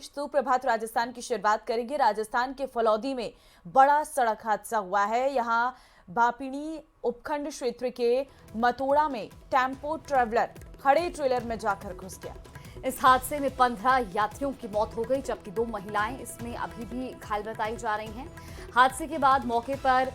सुप्रभात राजस्थान की शुरुआत करेंगे। राजस्थान के फलौदी में बड़ा सड़क हादसा हुआ है। यहां भापिणी उपखंड क्षेत्र के मतोड़ा में टेम्पो ट्रैवलर खड़े ट्रेलर में जाकर घुस गया। इस हादसे में 15 यात्रियों की मौत हो गई, जबकि 2 महिलाएं इसमें अभी भी घायल बताई जा रही हैं। हादसे के बाद मौके पर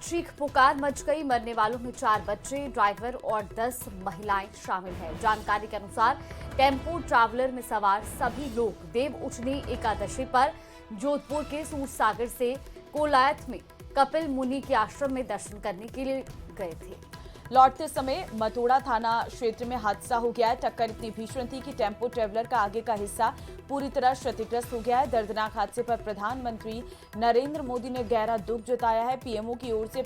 चीख पुकार मच गई। मरने वालों में 4 बच्चे, ड्राइवर और 10 महिलाएं शामिल हैं। जानकारी के अनुसार टेम्पो ट्रैवलर में सवार सभी लोग देव उठनी एकादशी पर जोधपुर के सूरसागर से कोलायत में कपिल मुनि के आश्रम में दर्शन करने के लिए गए थे। लौटते समय मतोड़ा थाना क्षेत्र में हादसा हो गया है। टक्कर इतनी भीषण थी कि टेम्पो ट्रैवलर का आगे का हिस्सा पूरी तरह क्षतिग्रस्त हो गया है। दर्दनाक हादसे पर प्रधानमंत्री नरेंद्र मोदी ने गहरा दुख जताया है। पीएमओ की ओर से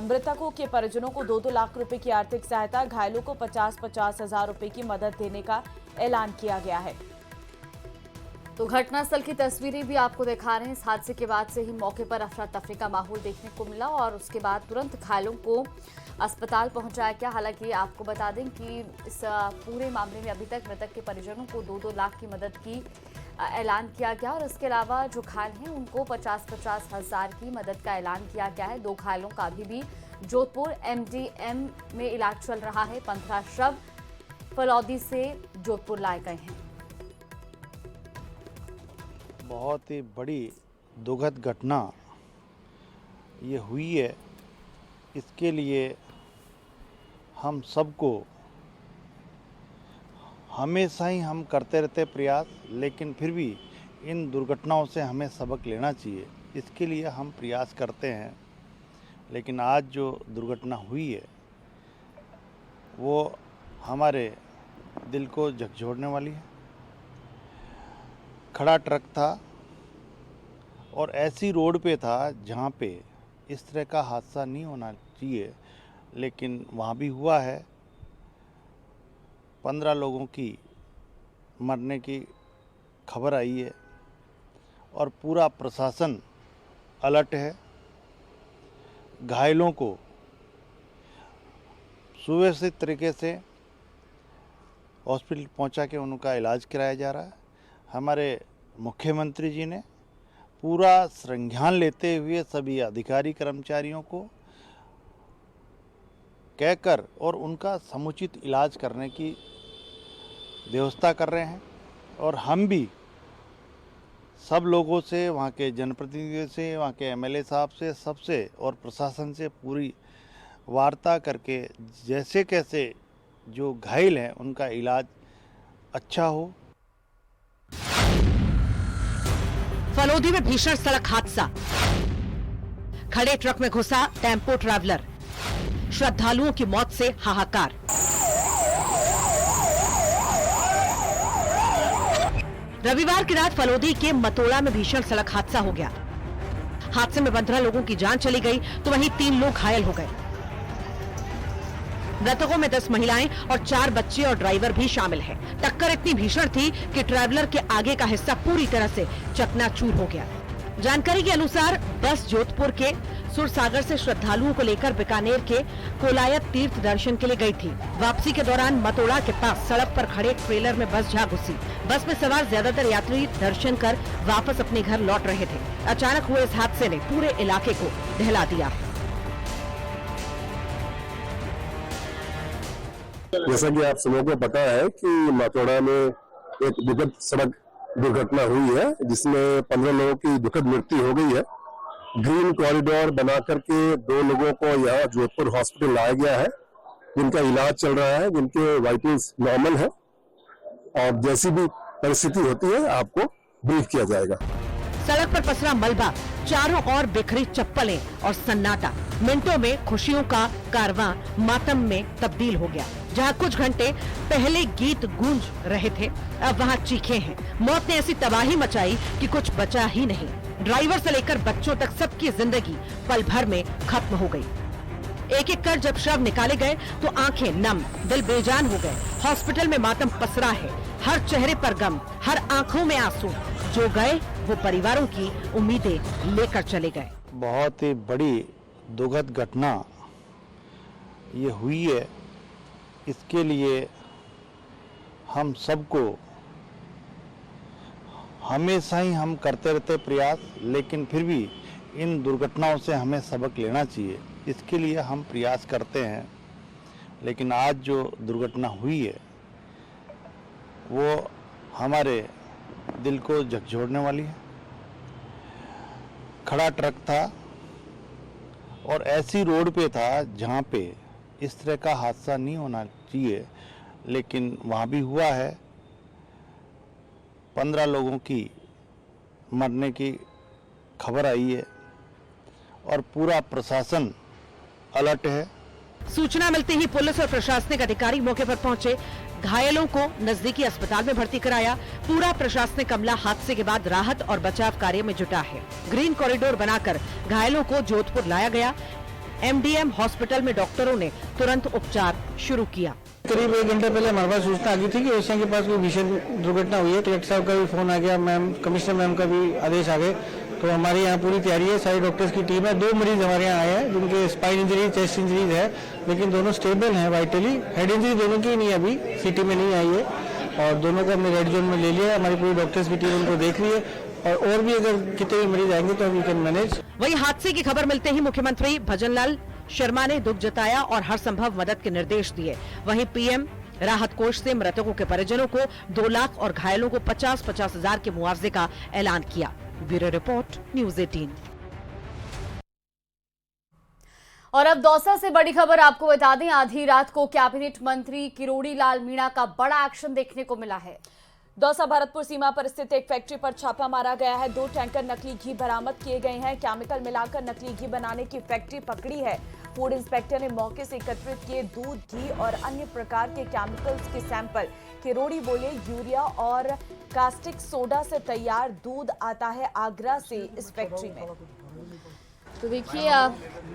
मृतकों के परिजनों को 2-2 लाख रुपए की आर्थिक सहायता, घायलों को 50-50 हजार रुपए की मदद देने का ऐलान किया गया है। तो घटनास्थल की तस्वीरें भी आपको दिखा रहे हैं। इस हादसे के बाद से ही मौके पर अफरा तफरी का माहौल देखने को मिला और उसके बाद तुरंत घायलों को अस्पताल पहुंचाया गया। हालांकि आपको बता दें कि इस पूरे मामले में अभी तक मृतक के परिजनों को 2-2 लाख की मदद की ऐलान किया गया और इसके अलावा जो घायल हैं उनको 50-50 हजार की मदद का ऐलान किया गया है। 2 घायलों का अभी भी जोधपुर एमडीएम में इलाज चल रहा है। 15 शव फलौदी से जोधपुर लाए गए हैं। बहुत ही बड़ी दुखद घटना ये हुई है। इसके लिए हम सबको हमेशा ही हम करते रहते प्रयास, लेकिन फिर भी इन दुर्घटनाओं से हमें सबक लेना चाहिए। इसके लिए हम प्रयास करते हैं, लेकिन आज जो दुर्घटना हुई है वो हमारे दिल को झकझोरने वाली है। खड़ा ट्रक था और ऐसी रोड पे था जहाँ पे इस तरह का हादसा नहीं होना चाहिए, लेकिन वहाँ भी हुआ है। 15 लोगों की मरने की खबर आई है और पूरा प्रशासन अलर्ट है। घायलों को सुव्यवस्थित तरीके से हॉस्पिटल पहुंचा के उनका इलाज कराया जा रहा है। हमारे मुख्यमंत्री जी ने पूरा संज्ञान लेते हुए सभी अधिकारी कर्मचारियों को कहकर और उनका समुचित इलाज करने की व्यवस्था कर रहे हैं। और हम भी सब लोगों से, वहाँ के जनप्रतिनिधियों से, वहाँ के एमएलए साहब से, सबसे और प्रशासन से पूरी वार्ता करके जैसे कैसे जो घायल हैं उनका इलाज अच्छा हो। फलौदी में भीषण सड़क हादसा, खड़े ट्रक में घुसा टेम्पो ट्रैवलर, श्रद्धालुओं की मौत से हाहाकार। रविवार की रात फलौदी के मतोड़ा में भीषण सड़क हादसा हो गया। हादसे में 15 लोगों की जान चली गई तो वहीं 3 लोग घायल हो गए। मृतकों में 10 महिलाएं और 4 बच्चे और ड्राइवर भी शामिल हैं। टक्कर इतनी भीषण थी कि ट्रैवलर के आगे का हिस्सा पूरी तरह से चकनाचूर हो गया। जानकारी के अनुसार बस जोधपुर के सूरसागर से श्रद्धालुओं को लेकर बीकानेर के कोलायत तीर्थ दर्शन के लिए गई थी। वापसी के दौरान मतोड़ा के पास सड़क पर खड़े ट्रेलर में बस जा घुसी। बस में सवार ज्यादातर यात्री दर्शन कर वापस अपने घर लौट रहे थे। अचानक हुए इस हादसे ने पूरे इलाके को दहला दिया। जैसा कि आप सबों को पता है कि मतोड़ा में एक दुखद सड़क दुर्घटना हुई है, जिसमें 15 लोगों की दुखद मृत्यु हो गई है। ग्रीन कॉरिडोर बना करके 2 लोगों को यहाँ जोधपुर हॉस्पिटल लाया गया है, जिनका इलाज चल रहा है, जिनके वाइटल्स नॉर्मल है और जैसी भी परिस्थिति होती है आपको ब्रीफ किया जाएगा। सड़क पर पसरा मलबा, चारों ओर बिखरी चप्पलें और सन्नाटा। मिनटों में खुशियों का कारवां मातम में तब्दील हो गया। जहां कुछ घंटे पहले गीत गूंज रहे थे, अब वहां चीखें हैं। मौत ने ऐसी तबाही मचाई कि कुछ बचा ही नहीं। ड्राइवर से लेकर बच्चों तक सबकी जिंदगी पल भर में खत्म हो गई। एक एक कर जब शव निकाले गए तो आंखें नम, दिल बेजान हो गए। हॉस्पिटल में मातम पसरा है, हर चेहरे पर गम, हर आंखों में आंसू। जो गए वो परिवारों की उम्मीदें लेकर चले गए। बहुत ही बड़ी दुखद घटना ये हुई है। इसके लिए हम सबको हमेशा ही हम करते रहते प्रयास, लेकिन फिर भी इन दुर्घटनाओं से हमें सबक लेना चाहिए, इसके लिए हम प्रयास करते हैं। लेकिन आज जो दुर्घटना हुई है वो हमारे दिल को झकझोरने वाली है। खड़ा ट्रक था और ऐसी रोड पे था जहाँ पे इस तरह का हादसा नहीं होना चाहिए, लेकिन वहाँ भी हुआ है। 15 लोगों की मरने की खबर आई है और पूरा प्रशासन अलर्ट है। सूचना मिलते ही पुलिस और प्रशासनिक अधिकारी मौके पर पहुंचे, घायलों को नजदीकी अस्पताल में भर्ती कराया। पूरा प्रशासनिक अमला हादसे के बाद राहत और बचाव कार्य में जुटा है। ग्रीन कॉरिडोर बनाकर घायलों को जोधपुर लाया गया। एमडीएम हॉस्पिटल में डॉक्टरों ने तुरंत उपचार शुरू किया। करीब 1 घंटे पहले हमारे पास सूचना आ गई थी कि ओसियां के पास कोई भीषण दुर्घटना हुई है। कलेक्टर साहब का भी फोन आ गया, मैम कमिश्नर मैम का भी आदेश आ गए। तो हमारी यहाँ पूरी तैयारी है, सारी डॉक्टर्स की टीम है। 2 मरीज हमारे यहाँ आए हैं जिनके स्पाइन इंजरी, चेस्ट इंजरीज है, लेकिन दोनों स्टेबल हैं वाइटली। हेड इंजरी दोनों की नहीं, अभी सिटी में नहीं आई है और दोनों को हमने रेड जोन में ले लिया है। हमारी पूरी डॉक्टर्स की टीम उनको देख रही है और भी अगर कितने भी मरीज आएंगे तो वी कैन मैनेज। वहीं हादसे की खबर मिलते ही मुख्यमंत्री भजनलाल शर्मा ने दुख जताया और हर संभव मदद के निर्देश दिए। वहीं पीएम राहत कोष से मृतकों के परिजनों को 2 लाख और घायलों को 50-50 हजार के मुआवजे का ऐलान किया। Bureau report, news 18। और अब दौसा से बड़ी खबर आपको बता दें, आधी रात को कैबिनेट मंत्री किरोड़ी लाल मीणा का बड़ा एक्शन देखने को मिला है। दौसा भरतपुर सीमा पर स्थित एक फैक्ट्री पर छापा मारा गया है। 2 टैंकर नकली घी बरामद किए गए हैं। केमिकल मिलाकर नकली घी बनाने की फैक्ट्री पकड़ी है। फूड इंस्पेक्टर ने मौके से एकत्रित किए दूध, घी और अन्य प्रकार के केमिकल्स के सैंपल। किरोड़ी बोले, यूरिया और कास्टिक सोडा से तैयार दूध आता है आगरा से इस फैक्ट्री में। तो देखिए,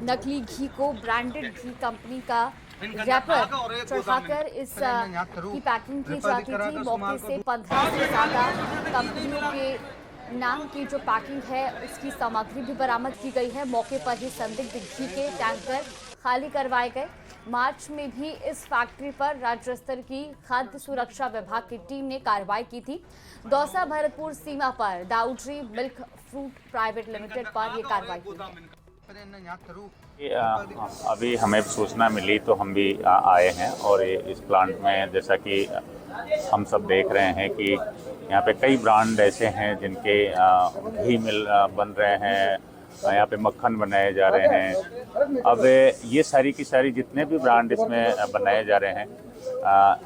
नकली घी को ब्रांडेड घी कंपनी का रैपर चढ़ाकर इस की पैकिंग की जाती थी। मौके से 15 से ज्यादा कंपनियों के नाम की जो पैकिंग है उसकी सामग्री भी बरामद की गई है। मौके पर ही संदिग्ध घी के टैंकर खाली करवाए गए। मार्च में भी इस फैक्ट्री पर राज्य स्तर की खाद्य सुरक्षा विभाग की टीम ने कार्रवाई की थी। दौसा भरतपुर सीमा पर Dauji milk fruit private limited पर यह कार्रवाई की है। अभी हमें सूचना मिली तो हम भी आए हैं और इस प्लांट में जैसा कि हम सब देख रहे हैं कि यहाँ पे कई ब्रांड ऐसे हैं जिनके घी मिल बन रहे हैं, यहाँ पे मक्खन बनाए जा रहे हैं। अब ये सारी की सारी जितने भी ब्रांड इसमें बनाए जा रहे हैं,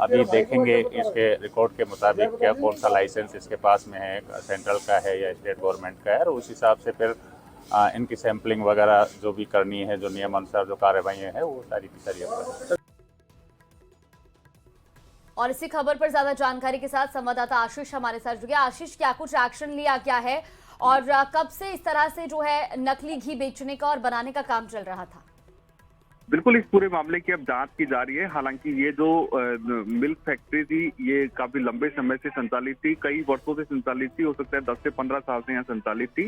अभी देखेंगे इसके रिकॉर्ड के मुताबिक क्या कौन सा लाइसेंस इसके पास में है, सेंट्रल का है या स्टेट गवर्नमेंट का है, और उस हिसाब से फिर इनकी सैम्पलिंग वगैरह जो भी करनी है, जो नियम अनुसार जो कार्रवाइयाँ हैं वो सारी की सारी अब। और इसी खबर पर ज्यादा जानकारी के साथ संवाददाता आशीष हमारे साथ जुड़ गया। आशीष, क्या कुछ एक्शन लिया गया है और कब से इस तरह से जो है नकली घी बेचने का और बनाने का काम चल रहा था? बिल्कुल, इस पूरे मामले की अब जांच की जा रही है। हालांकि ये जो मिल्क फैक्ट्री थी ये काफी लंबे समय से संचालित थी, कई वर्षों से संचालित थी, हो सकता है 10 से 15 साल से यहाँ संचालित थी।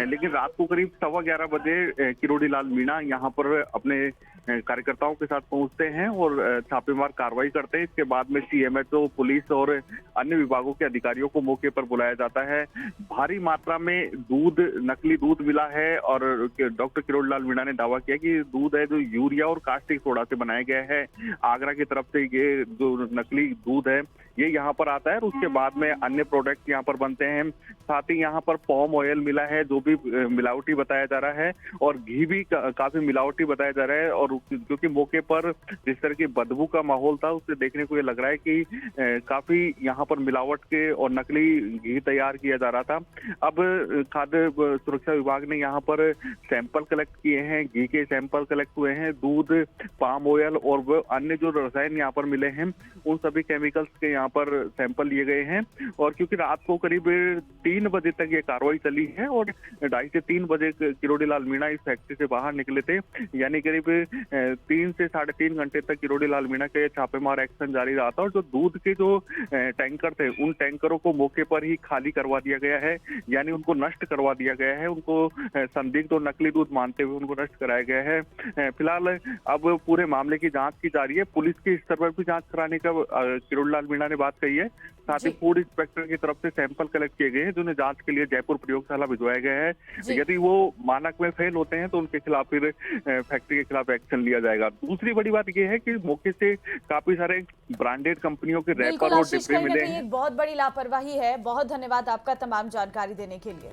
लेकिन रात को करीब 11:15 बजे किरोड़ी लाल मीणा यहाँ पर अपने कार्यकर्ताओं के साथ पहुंचते हैं और छापेमार कार्रवाई करते हैं। इसके बाद में सीएमएचओ, पुलिस और अन्य विभागों के अधिकारियों को मौके पर बुलाया जाता है। भारी मात्रा में दूध, नकली दूध मिला है और डॉक्टर किरोड़ी लाल मीणा ने दावा किया कि दूध है जो यूरिया और कास्टिक सोडा से बनाया गया है। आगरा की तरफ से ये जो नकली दूध है ये यहाँ पर आता है और उसके बाद में अन्य प्रोडक्ट यहाँ पर बनते हैं। साथ ही यहाँ पर पॉम ऑयल मिला है जो भी मिलावटी बताया जा रहा है और घी भी काफी मिलावटी बताया जा रहा है। और क्योंकि मौके पर जिस तरह की बदबू का माहौल था उससे देखने को ये लग रहा है कि काफी यहाँ पर मिलावट के और नकली घी तैयार किया जा रहा था। अब खाद्य सुरक्षा विभाग ने यहाँ पर सैंपल कलेक्ट किए हैं, घी के सैंपल कलेक्ट हुए हैं, दूध, पाम ऑयल और वो अन्य जो रसायन यहाँ पर मिले हैं उन सभी केमिकल्स के यहाँ पर सैंपल लिए गए हैं। और क्योंकि रात को करीब 3 बजे तक ये कार्रवाई चली है और 2:30 से 3 बजे किरोड़ी लाल मीणा इस फैक्ट्री से बाहर निकले थे, यानी करीब 3 से 3.5 घंटे तक किरोड़ी लाल मीणा का छापेमार एक्शन जारी रहा था। और जो दूध के जो टैंकर थे उन टैंकरों को मौके पर ही खाली करवा दिया गया है, यानी उनको नष्ट करवा दिया गया है। उनको संदिग्ध और नकली दूध मानते हुए उनको नष्ट कराया गया है। फिलहाल अब पूरे मामले की जांच की जा रही है। पुलिस के स्तर पर भी जांच कराने का किरोड़ी लाल मीणा ने बात कही है। साथ ही जी। फूड इंस्पेक्टर की तरफ से सैंपल कलेक्ट किए गए हैं, जिन्हें जांच के लिए जयपुर प्रयोगशाला भिजवाया गया है। जी। यदि वो मानक में फेल होते हैं तो उनके खिलाफ फिर फैक्ट्री के खिलाफ एक्शन लिया जाएगा। दूसरी बड़ी बात यह है कि मौके से काफी सारे ब्रांडेड कंपनियों के बिल्कुल रैपर और आशीष, डिब्बे कहीं ना मिले कहीं हैं। एक बहुत बड़ी लापरवाही है। बहुत धन्यवाद आपका तमाम जानकारी देने के लिए।